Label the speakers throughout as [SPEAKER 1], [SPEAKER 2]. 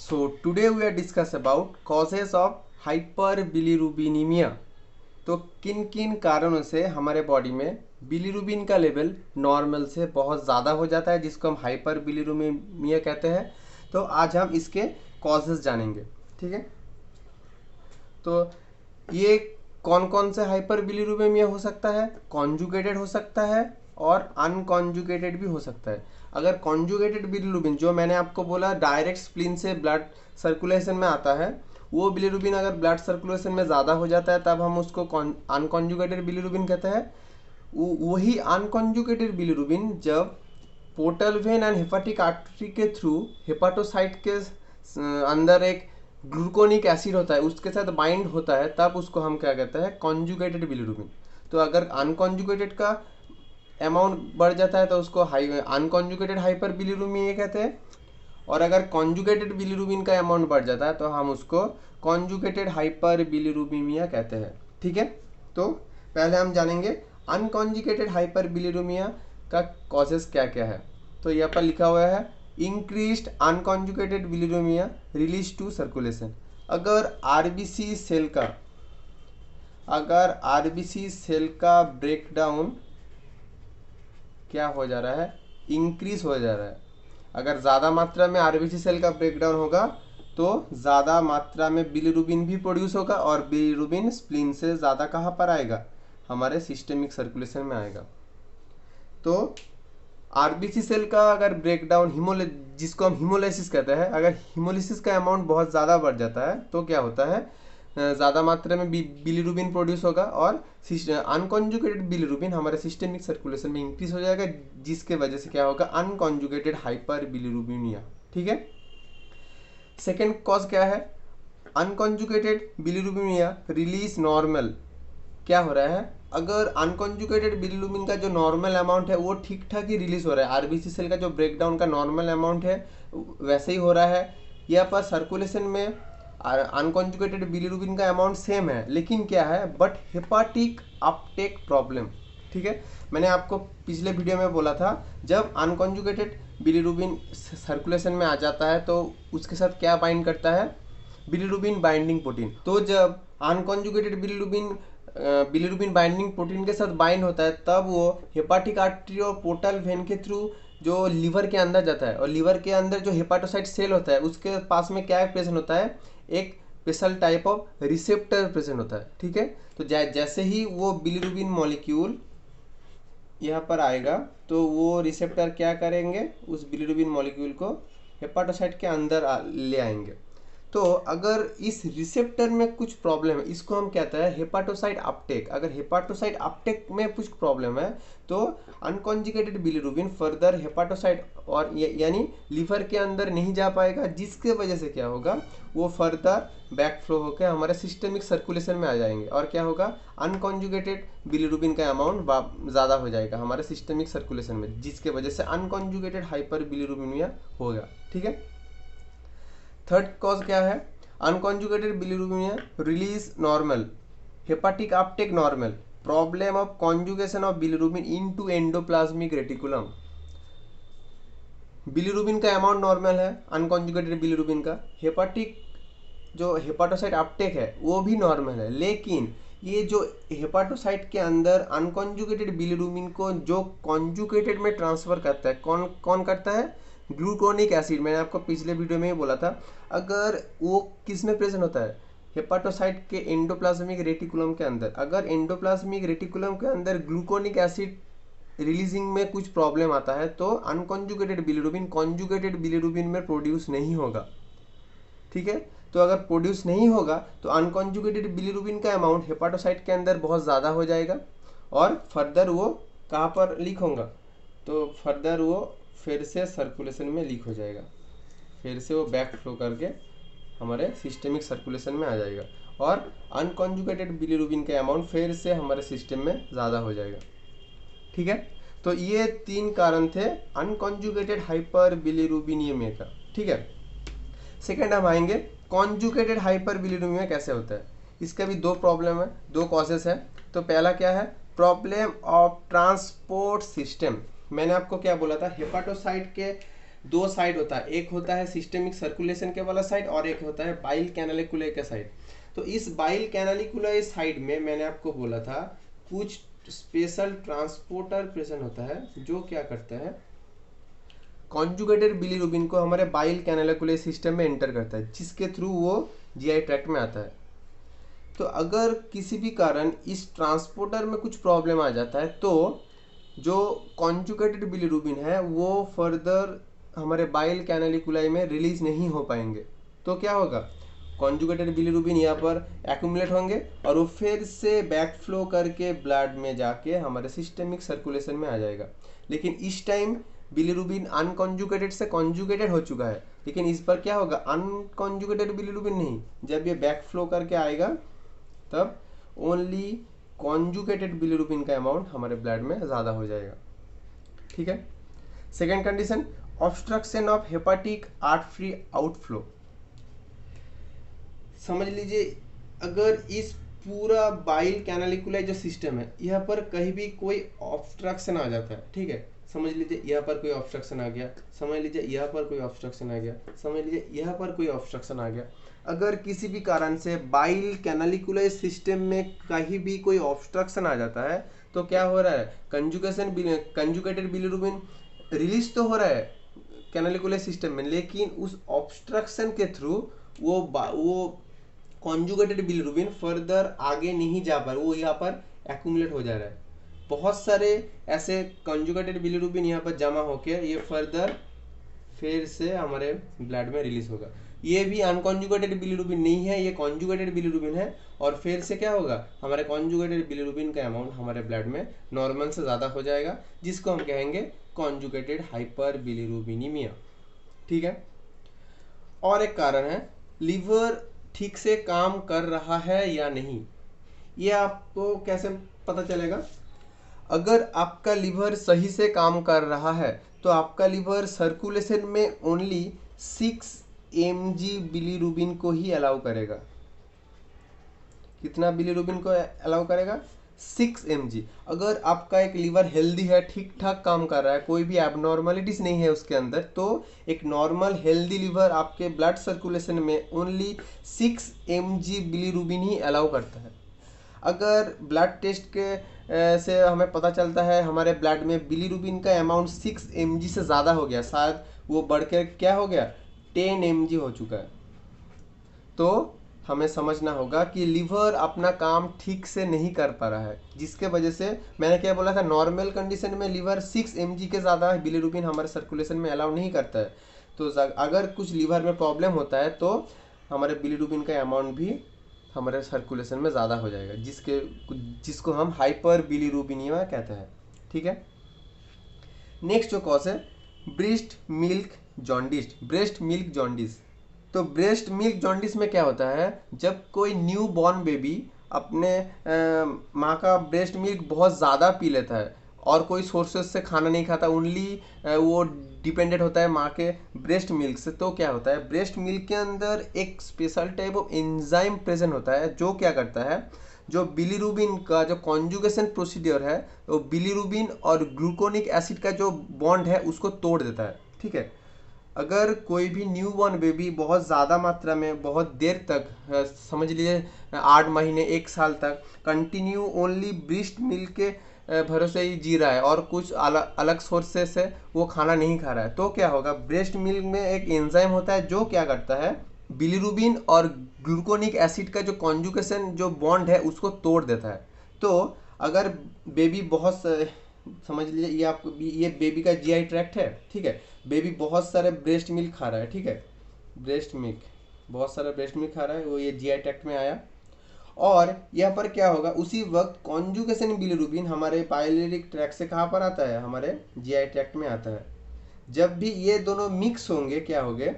[SPEAKER 1] So today we are discuss about causes of hyperbilirubinemia। तो किन किन कारणों से हमारे बॉडी में बिलीरुबिन का लेवल नॉर्मल से बहुत ज़्यादा हो जाता है, जिसको हम हाइपर बिलीरुबिनिया कहते हैं। तो आज हम इसके कॉजेस जानेंगे। ठीक है, तो ये कौन कौन से हाइपर बिलीरुबिनिया हो सकता है? कॉन्जुगेटेड हो सकता है और अनकॉन्जुगेटेड भी हो सकता है। अगर कॉन्जुगेटेड बिलीरुबिन, जो मैंने आपको बोला डायरेक्ट स्प्लीन से ब्लड सर्कुलेशन में आता है, वो बिलीरुबिन अगर ब्लड सर्कुलेशन में ज़्यादा हो जाता है तब हम उसको अनकॉन्जुगेटेड बिलीरुबिन कहते हैं। वही अनकॉन्जुगेटेड बिलीरुबिन जब portal vein and hepatic artery के थ्रू हेपाटोसाइट के अंदर एक ग्लूकोनिक एसिड होता है, उसके साथ बाइंड होता है, तब उसको हम क्या कहते हैं? Conjugated bilirubin. तो अगर अनकॉन्जुगेटेड का अमाउंट बढ़ जाता है तो उसको अनकॉन्जुगेटेड हाइपर बिलीरुबिनिया कहते हैं, और अगर कॉन्जुगेटेड बिलीरुबिन का अमाउंट बढ़ जाता है तो हम उसको कॉन्जुगेटेड हाइपर बिलीरुबिनिया कहते हैं। ठीक है, तो पहले हम जानेंगे अनकॉन्जुगेटेड हाइपर बिलीरुबिनिया का कॉजेस क्या क्या है। तो यहाँ पर लिखा हुआ है increased unconjugated bilirubinemia release to circulation. अगर आरबीसी सेल का ब्रेकडाउन क्या हो जा रहा है? इंक्रीज हो जा रहा है। अगर ज़्यादा मात्रा में आरबीसी सेल का ब्रेकडाउन होगा तो ज़्यादा मात्रा में बिलीरुबिन भी प्रोड्यूस होगा, और बिलीरुबिन स्प्लीन से ज़्यादा कहाँ पर आएगा? हमारे सिस्टेमिक सर्कुलेशन में आएगा। तो आरबीसी सेल का अगर ब्रेकडाउन, जिसको हम हीमोलाइसिस कहते हैं, अगर हीमोलाइसिस का अमाउंट बहुत ज़्यादा बढ़ जाता है तो क्या होता है? ज़्यादा मात्रा में बिलीरुबिन प्रोड्यूस होगा और अनकॉन्जुगेटेड बिलीरुबिन हमारे सिस्टेमिक सर्कुलेशन में इंक्रीज हो जाएगा, जिसके वजह से क्या होगा? Unconjugated hyper bilirubinemia. ठीक है, सेकेंड कॉज क्या है? Unconjugated bilirubinemia release normal. क्या हो रहा है? अगर अनकॉन्जुगेटेड बिलीरुबिन का जो नॉर्मल अमाउंट है वो ठीक ठाक ही रिलीज हो रहा है, आरबीसी सेल का जो ब्रेकडाउन का नॉर्मल अमाउंट है वैसे ही हो रहा है, यहाँ पर सर्कुलेशन में अनकॉन्जुगेटेड बिलीरुबिन का अमाउंट सेम है, लेकिन क्या है? But hepatic Uptake problem. ठीक है, मैंने आपको पिछले वीडियो में बोला था जब अनकॉन्जुगेटेड बिलीरुबिन सर्कुलेशन में आ जाता है तो उसके साथ क्या बाइंड करता है? Bilirubin binding protein. तो जब अनकॉन्जुगेटेड बिलीरुबिन बाइंडिंग प्रोटीन के साथ बाइंड होता है तब वो हेपाटिक आर्टरी और पोर्टल वेन के थ्रू जो लीवर के अंदर जाता है, और लीवर के अंदर जो हेपाटोसाइट सेल होता है उसके पास में क्या प्रेजेंट होता है? एक special type of receptor present होता है। ठीक है, तो जैसे ही वो बिलीरुबिन मॉलिक्यूल यहाँ पर आएगा तो वो रिसेप्टर क्या करेंगे? उस बिलीरुबिन मॉलिक्यूल को हेपाटोसाइट के अंदर ले आएंगे। तो अगर इस रिसेप्टर में कुछ प्रॉब्लम है, इसको हम कहते हैं हेपाटोसाइट अपटेक। अगर हेपाटोसाइट अपटेक में कुछ प्रॉब्लम है तो अनकॉन्जुगेटेड बिलीरुबिन फर्दर हेपाटोसाइट और यानी लीवर के अंदर नहीं जा पाएगा, जिसके वजह से क्या होगा? वो फर्दर बैकफ्लो होकर हमारे सिस्टेमिक सर्कुलेशन में आ जाएंगे, और क्या होगा? अनकॉन्जुगेटेड बिलीरुबिन का अमाउंट ज़्यादा हो जाएगा हमारे सिस्टेमिक सर्कुलेशन में, जिसके वजह से अनकॉन्जुगेटेड हाइपर बिलीरुबिनिया होगा। ठीक है, थर्ड कॉज क्या है? Unconjugated bilirubinemia release normal, hepatic uptake normal, problem of conjugation of bilirubin into endoplasmic reticulum. Bilirubin का अमाउंट नॉर्मल है अनकॉन्जुगेटेड बिलीरुबिन का, जो हेपाटोसाइट अपटेक है वो भी नॉर्मल है, लेकिन ये जो हेपाटोसाइट के अंदर अनकॉन्जुगेटेड बिलीरुबिन को जो कॉन्जुगेटेड में ट्रांसफर करता है, कौन कौन करता है? Gluconic acid. मैंने आपको पिछले वीडियो में ही बोला था, अगर वो किस में प्रेजेंट होता है? हेपाटोसाइट के एंडोप्लाज्मिक रेटिकुलम के अंदर। अगर एंडोप्लाज्मिक रेटिकुलम के अंदर ग्लूकोनिक एसिड रिलीजिंग में कुछ प्रॉब्लम आता है तो अनकॉन्जुगेटेड बिलीरुबिन कॉन्जुगेटेड बिलीरुबिन में प्रोड्यूस नहीं होगा। ठीक है, तो अगर प्रोड्यूस नहीं होगा तो अनकॉन्जुगेटेड बिलीरुबिन का अमाउंट हेपाटोसाइट के अंदर बहुत ज़्यादा हो जाएगा, और फर्दर वो कहाँ पर लीक होगा? तो फर्दर वो फिर से सर्कुलेशन में लीक हो जाएगा, फिर से वो बैक फ्लो करके हमारे सिस्टेमिक सर्कुलेशन में आ जाएगा, और अनकॉन्जुगेटेड बिलीरुबिन का अमाउंट फिर से हमारे सिस्टम में ज़्यादा हो जाएगा। ठीक है, तो ये 3 कारण थे अनकॉन्जुगेटेड हाइपर बिलीरुबिनिया का। ठीक है, सेकेंड हम आएंगे कॉन्जुगेटेड हाइपर बिलीरुबिनिया कैसे होता है। इसका भी 2 प्रॉब्लम है, 2 कॉजेस है। तो पहला क्या है? Problem of transport system. मैंने आपको क्या बोला था? हेपाटोसाइट के दो साइड होता है, एक होता है सिस्टेमिक सर्कुलेशन के वाला साइड और एक होता है बाइल कैनालिकुलाई का साइड। तो इस बाइल कैनालिकुलाई साइड में मैंने आपको बोला था कुछ स्पेशल ट्रांसपोर्टर प्रेजेंट होता है जो क्या करता है, कॉन्जुगेटेड बिलीरुबिन को हमारे बाइल कैनालिकुलाई सिस्टम में एंटर करता है, जिसके थ्रू वो जीआई ट्रैक्ट में आता है। तो अगर किसी भी कारण इस ट्रांसपोर्टर में कुछ प्रॉब्लम आ जाता है तो जो कॉन्जुगेटेड बिलीरुबिन है वो फर्दर हमारे बाइल कैनालिकुलाई में रिलीज नहीं हो पाएंगे। तो क्या होगा, कॉन्जुगेटेड बिलीरुबिन यहाँ पर एक्यूमुलेट होंगे और वो फिर से बैक फ्लो करके ब्लड में जाके हमारे सिस्टेमिक सर्कुलेशन में आ जाएगा। लेकिन इस टाइम बिलीरुबिन अनकॉन्जुगेटेड से कॉन्जुगेटेड हो चुका है, लेकिन इस पर क्या होगा, अनकॉन्जुगेटेड बिलीरुबिन नहीं, जब ये बैक फ्लो करके आएगा तब ओनली कॉन्जुगेटेड बिलीरुबिन का अमाउंट हमारे ब्लड में ज़्यादा हो जाएगा। ठीक है। Second condition, obstruction of hepatic artery outflow. समझ लीजिए अगर इस पूरा बाइल कैनालिकुलाई जो सिस्टम है यहाँ पर कहीं भी कोई ऑब्स्ट्रक्शन आ जाता है, ठीक है, समझ लीजिए यहाँ पर कोई ऑब्स्ट्रक्शन आ गया, समझ लीजिए यहाँ पर कोई ऑब्स्ट्रक्शन आ गया, समझ लीजिए यहाँ पर कोई ऑब्स्ट्रक्शन आ गया, अगर किसी भी कारण से बाइल कैनालिकुलाई सिस्टम में कहीं भी कोई ऑब्स्ट्रक्शन आ जाता है तो क्या हो रहा है, कंजुगेटेड बिलीरुबिन रिलीज तो हो रहा है कैनालिकुलाई सिस्टम में, लेकिन उस ऑब्स्ट्रक्शन के थ्रू वो कॉन्जुगेटेड बिलीरुबिन फर्दर आगे नहीं जा पा रहा, वो यहाँ पर एक्यूमुलेट हो जा रहा है। बहुत सारे ऐसे कॉन्जुगेटेड बिलीरुबिन यहाँ पर जमा होके ये फर्दर फिर से हमारे ब्लड में रिलीज होगा। ये भी अनकॉन्जुगेटेड बिलीरुबिन नहीं है, ये कॉन्जुगेटेड बिलीरुबिन है, और फिर से क्या होगा, हमारे कॉन्जुगेटेड बिलीरुबिन का अमाउंट हमारे ब्लड में नॉर्मल से ज़्यादा हो जाएगा, जिसको हम कहेंगे कॉन्जुगेटेड हाइपर बिलीरुबिनीमिया। ठीक है। और एक कारण है, लीवर ठीक से काम कर रहा है या नहीं। ये आपको कैसे पता चलेगा, अगर आपका लीवर सही से काम कर रहा है तो आपका लीवर सर्कुलेशन में ओनली 6 mg बिलीरुबिन को ही अलाउ करेगा। कितना बिलीरुबिन को अलाउ करेगा, 6 mg। अगर आपका एक लीवर हेल्दी है, ठीक ठाक काम कर रहा है, कोई भी एबनॉर्मलिटीज नहीं है उसके अंदर, तो एक नॉर्मल हेल्दी लीवर आपके ब्लड सर्कुलेशन में ओनली 6 mg बिलीरुबिन ही अलाउ करता है। अगर ब्लड टेस्ट के से हमें पता चलता है हमारे ब्लड में बिलीरुबिन का अमाउंट 6 mg से ज़्यादा हो गया, शायद वो बढ़कर क्या हो गया 10 mg हो चुका है, तो हमें समझना होगा कि लीवर अपना काम ठीक से नहीं कर पा रहा है, जिसके वजह से मैंने क्या बोला था, नॉर्मल कंडीशन में लीवर 6 mg के ज़्यादा बिलीरुबिन हमारे सर्कुलेशन में अलाउ नहीं करता है। तो अगर कुछ लीवर में प्रॉब्लम होता है तो हमारे बिलीरुबिन का अमाउंट भी हमारे सर्कुलेशन में ज़्यादा हो जाएगा, जिसको हम हाइपर बिलीरुबिनिया कहते हैं। ठीक है। नेक्स्ट जो कॉज है, breast milk jaundice. Breast milk jaundice, तो ब्रेस्ट मिल्क जॉन्डिस में क्या होता है, जब कोई न्यू बॉर्न बेबी अपने माँ का ब्रेस्ट मिल्क बहुत ज़्यादा पी लेता है और कोई सोर्सेज से खाना नहीं खाता, ओनली वो डिपेंडेंट होता है माँ के ब्रेस्ट मिल्क से, तो क्या होता है, ब्रेस्ट मिल्क के अंदर एक special type of enzyme present होता है जो क्या करता है, जो बिलीरुबिन का जो कॉन्जुगेशन प्रोसीड्योर है, वो बिलीरुबिन और ग्लूकोनिक एसिड का जो बॉन्ड है उसको तोड़ देता है। ठीक है। अगर कोई भी न्यू बॉर्न बेबी बहुत ज़्यादा मात्रा में बहुत देर तक, समझ लीजिए 8 महीने 1 साल तक कंटिन्यू ओनली ब्रेस्ट मिल्क के भरोसे ही जी रहा है और कुछ अलग सोर्सेस से वो खाना नहीं खा रहा है, तो क्या होगा, ब्रेस्ट मिल्क में एक एंजाइम होता है जो क्या करता है, बिलीरुबिन और ग्लूकोनिक एसिड का जो कॉन्जुगेशन जो बॉन्ड है उसको तोड़ देता है। तो अगर बेबी बहुत, समझ लीजिए ये आपको, ये बेबी का जीआई ट्रैक्ट है, ठीक है, बेबी बहुत सारे ब्रेस्ट मिल्क खा रहा है, ठीक है, ब्रेस्ट मिल्क बहुत सारा ब्रेस्ट मिल्क खा रहा है, वो ये जीआई ट्रैक्ट में आया, और यहाँ पर क्या होगा, उसी वक्त कॉन्जुगेशन बिलीरुबिन हमारे पाइलेरिक ट्रैक्ट से कहाँ पर आता है, हमारे जीआई ट्रैक्ट में आता है। जब भी ये दोनों मिक्स होंगे क्या होंगे,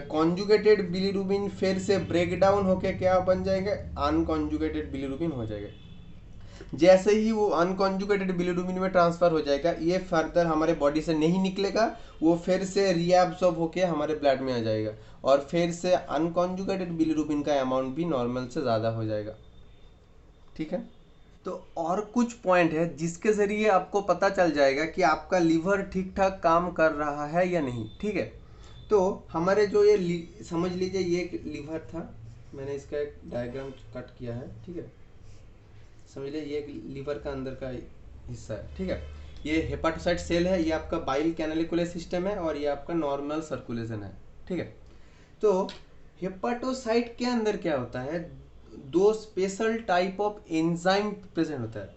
[SPEAKER 1] कॉन्जुगेटेड बिलीरुबिन फिर से ब्रेक डाउन होके क्या बन जाएंगे, अनकॉन्जुगेटेड बिलीरुबिन हो जाएगा। जैसे ही वो अनकॉन्जुगेटेड बिलीरुबिन में ट्रांसफर हो जाएगा, ये फर्दर हमारे बॉडी से नहीं निकलेगा, वो फिर से रीएब्सॉर्ब होके हमारे ब्लड में आ जाएगा और फिर से अनकॉन्जुगेटेड बिलीरुबिन का अमाउंट भी नॉर्मल से ज़्यादा हो जाएगा। ठीक है। तो और कुछ पॉइंट है जिसके ज़रिए आपको पता चल जाएगा कि आपका लीवर ठीक ठाक काम कर रहा है या नहीं। ठीक है, तो हमारे जो ये समझ लीजिए ये एक लीवर था, मैंने इसका एक डायग्राम कट किया है। ठीक है, समझ लीजिए ये एक लीवर का अंदर का हिस्सा है। ठीक है, ये हेपाटोसाइट सेल है, ये आपका बाइल कैनालिकुलर सिस्टम है और ये आपका नॉर्मल सर्कुलेशन है। ठीक है, तो हेपाटोसाइट के अंदर क्या होता है, दो special type of enzyme present होता है,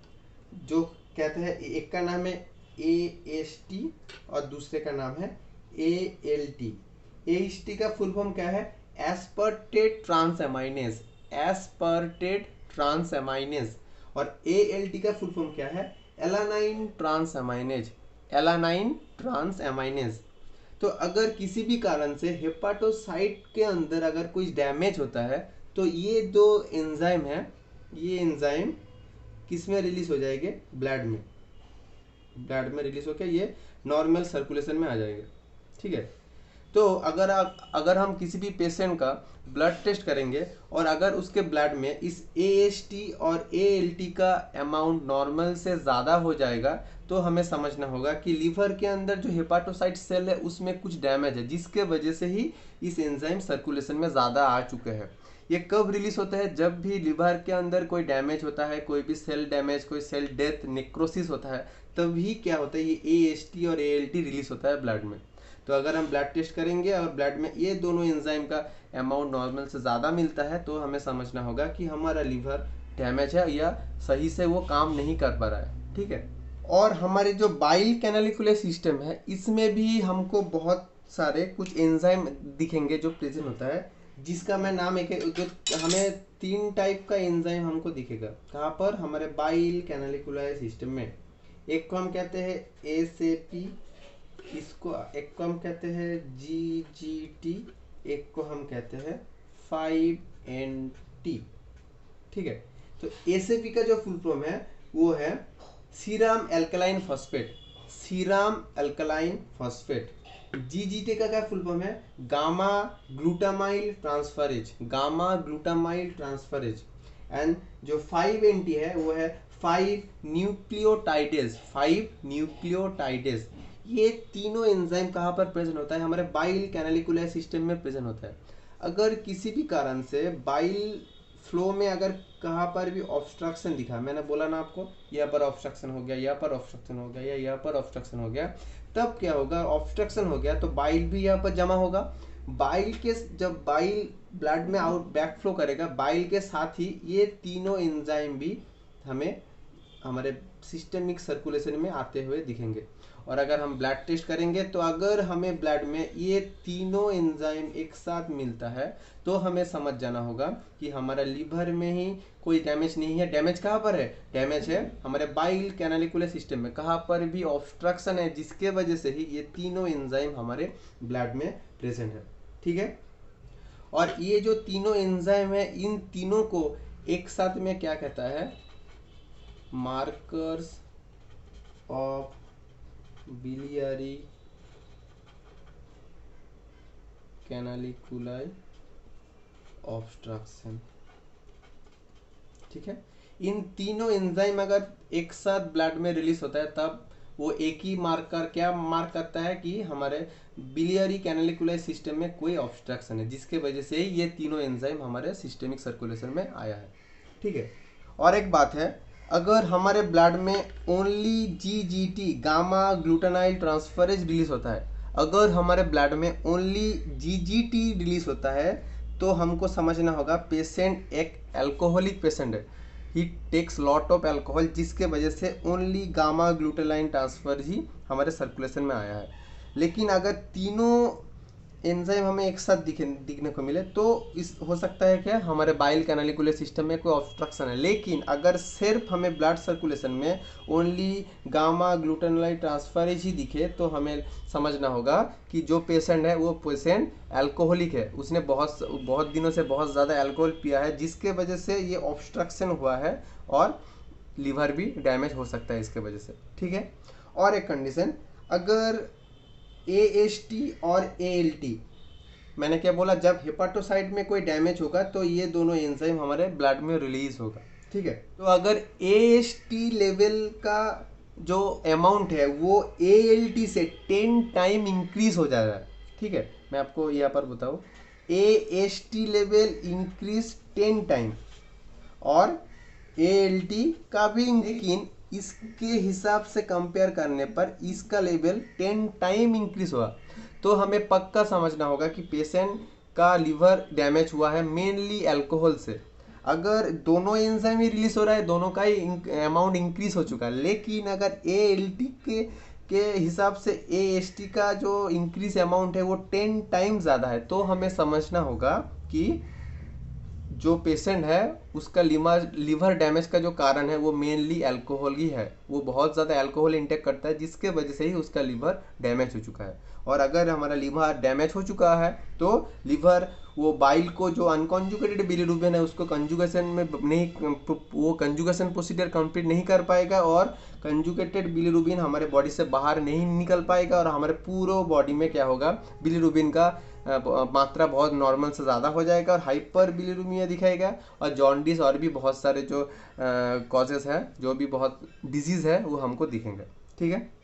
[SPEAKER 1] जो कहते हैं एक का नाम है AST और दूसरे का नाम है ALT। AST का फुल फॉर्म क्या है, एस्पर्टेट ट्रांसएमाइनेज, एस्पर्टेट ट्रांसएमाइनेज। और ALT का फुल फॉर्म क्या है, एलानाइन ट्रांसएमाइनेज, एलानाइन ट्रांसएमाइनेज। तो अगर किसी भी कारण से हेपाटोसाइट के अंदर अगर कोई डैमेज होता है तो ये दो एंजाइम है, ये एंजाइम किस में रिलीज हो जाएंगे, ब्लड में, ब्लड में रिलीज होकर ये नॉर्मल सर्कुलेशन में आ जाएंगे। ठीक है, तो अगर हम किसी भी पेशेंट का ब्लड टेस्ट करेंगे और अगर उसके ब्लड में इस AST और ALT का अमाउंट नॉर्मल से ज़्यादा हो जाएगा तो हमें समझना होगा कि लीवर के अंदर जो हेपाटोसाइट सेल है उसमें कुछ डैमेज है, जिसके वजह से ही इस एंजाइम सर्कुलेशन में ज़्यादा आ चुके हैं। ये कब रिलीज होता है, जब भी लिवर के अंदर कोई डैमेज होता है, कोई भी सेल डैमेज, कोई सेल डेथ, नेक्रोसिस होता है, तभी क्या होता है, ये AST और ALT रिलीज होता है ब्लड में। तो अगर हम ब्लड टेस्ट करेंगे और ब्लड में ये दोनों एंजाइम का अमाउंट नॉर्मल से ज़्यादा मिलता है तो हमें समझना होगा कि हमारा लीवर डैमेज है या सही से वो काम नहीं कर पा रहा है। ठीक है, और हमारे जो बाइल कैनालिकुलर सिस्टम है इसमें भी हमको बहुत सारे कुछ एंजाइम दिखेंगे जो प्रेजेंट होता है, जिसका मैं नाम एक जो हमें 3 टाइप का एंजाइम हमको दिखेगा। कहाँ पर, हमारे बाइल कैनालिकुलर सिस्टम में। एक को हम कहते हैं ASAP, इसको एक को हम कहते हैं GGT, एक को हम कहते हैं 5NT। ठीक है, तो ASAP का जो फुल फॉर्म है वो है serum alkaline phosphate, serum alkaline phosphate. GGT का क्या फुल फॉर्म है, gamma glutamyl transferase, gamma glutamyl transferase. And जो 5NT है वो है 5 न्यूक्लियोटाइडेज, 5 न्यूक्लियोटाइडेज। ये तीनों एंजाइम कहाँ पर प्रेजेंट होता है, हमारे बाइल कैनालिकुलर सिस्टम में प्रेजेंट होता है। अगर किसी भी कारण से बाइल फ्लो में अगर कहाँ पर भी ऑब्स्ट्रक्शन दिखा, मैंने बोला ना आपको यहाँ पर ऑब्स्ट्रक्शन हो गया, यहाँ पर ऑब्स्ट्रक्शन हो गया या यहाँ पर ऑब्स्ट्रक्शन हो गया, तब क्या होगा, ऑब्स्ट्रक्शन हो गया तो बाइल भी यहाँ पर जमा होगा। बाइल के जब बाइल ब्लड में आउट बैक फ्लो करेगा, बाइल के साथ ही ये तीनों एंजाइम भी हमें हमारे सिस्टमिक सर्कुलेशन में आते हुए दिखेंगे। और अगर हम ब्लड टेस्ट करेंगे तो अगर हमें ब्लड में ये तीनों एंजाइम एक साथ मिलता है तो हमें समझ जाना होगा कि हमारा लीवर में ही कोई डैमेज नहीं है। डैमेज कहाँ पर है, डैमेज है हमारे बाइल कैनालिकुलर सिस्टम में, कहाँ पर भी ऑब्स्ट्रक्शन है जिसके वजह से ही ये तीनों एंजाइम हमारे ब्लड में प्रेजेंट है। ठीक है, और ये जो तीनों एंजाइम है इन तीनों को एक साथ में क्या कहता है, markers of biliary canalicular obstruction. ठीक है, इन तीनों एंजाइम अगर एक साथ ब्लड में रिलीज होता है तब वो एक ही मार्कर क्या मार्क करता है कि हमारे बिलियरी कैनालिकुलर सिस्टम में कोई ऑब्स्ट्रक्शन है, जिसके वजह से ये तीनों एंजाइम हमारे सिस्टमिक सर्कुलेशन में आया है। ठीक है, और एक बात है, अगर हमारे ब्लड में only GGT, gamma glutamyl transferase release होता है, अगर हमारे ब्लड में ओनली GGT रिलीज होता है तो हमको समझना होगा पेशेंट एक अल्कोहलिक पेशेंट है, ही टेक्स लॉट ऑफ अल्कोहल, जिसके वजह से ओनली गामा ग्लूटानाइल ट्रांसफर ही हमारे सर्कुलेशन में आया है। लेकिन अगर तीनों एंजाइम हमें एक साथ दिखने को मिले तो इस हो सकता है कि हमारे बाइल कैनालिकुलर सिस्टम में कोई ऑब्स्ट्रक्शन है। लेकिन अगर सिर्फ हमें ब्लड सर्कुलेशन में ओनली गामा ग्लूटानाइल ट्रांसफरेज ही दिखे तो हमें समझना होगा कि जो पेशेंट है वो पेशेंट अल्कोहलिक है, उसने बहुत दिनों से बहुत ज़्यादा अल्कोहल पिया है, जिसके वजह से ये ऑब्स्ट्रक्शन हुआ है और लीवर भी डैमेज हो सकता है इसके वजह से। ठीक है, और एक कंडीशन, अगर AST और ALT, मैंने क्या बोला, जब हेपाटोसाइट में कोई डैमेज होगा तो ये दोनों एंजाइम हमारे ब्लड में रिलीज होगा। ठीक है। तो अगर AST लेवल का जो अमाउंट है वो ALT से 10 टाइम इंक्रीज हो जा रहा है, ठीक है, मैं आपको यहाँ पर बताऊँ, AST लेवल इंक्रीज 10 टाइम और ALT का भी, लेकिन इसके हिसाब से कंपेयर करने पर इसका लेवल 10 टाइम इंक्रीज हुआ, तो हमें पक्का समझना होगा कि पेशेंट का लीवर डैमेज हुआ है मेनली अल्कोहल से। अगर दोनों एंजाइम ही रिलीज हो रहा है, दोनों का ही अमाउंट इंक्रीज हो चुका है, लेकिन अगर ALT के हिसाब से AST का जो इंक्रीज अमाउंट है वो 10 टाइम ज़्यादा है, तो हमें समझना होगा कि जो पेशेंट है उसका लीवर डैमेज का जो कारण है वो मेनली अल्कोहल ही है। वो बहुत ज़्यादा अल्कोहल इंटेक करता है जिसके वजह से ही उसका लीवर डैमेज हो चुका है। और अगर हमारा लीवर डैमेज हो चुका है तो लीवर वो बाइल को, जो अनकॉन्जुगेटेड बिलीरुबिन है, उसको कंजुगेशन में नहीं, वो कंजुगेशन प्रोसीजर कंप्लीट नहीं कर पाएगा और कंजुगेटेड बिलीरुबिन हमारे बॉडी से बाहर नहीं निकल पाएगा और हमारे पूरे बॉडी में क्या होगा, बिलीरुबिन का मात्रा बहुत नॉर्मल से ज़्यादा हो जाएगा और हाइपर बिलीरुबिनिया दिखाएगा और जॉन्डिस और भी बहुत सारे जो कॉजेस हैं, जो भी बहुत डिजीज़ है वो हमको दिखेंगे। ठीक है।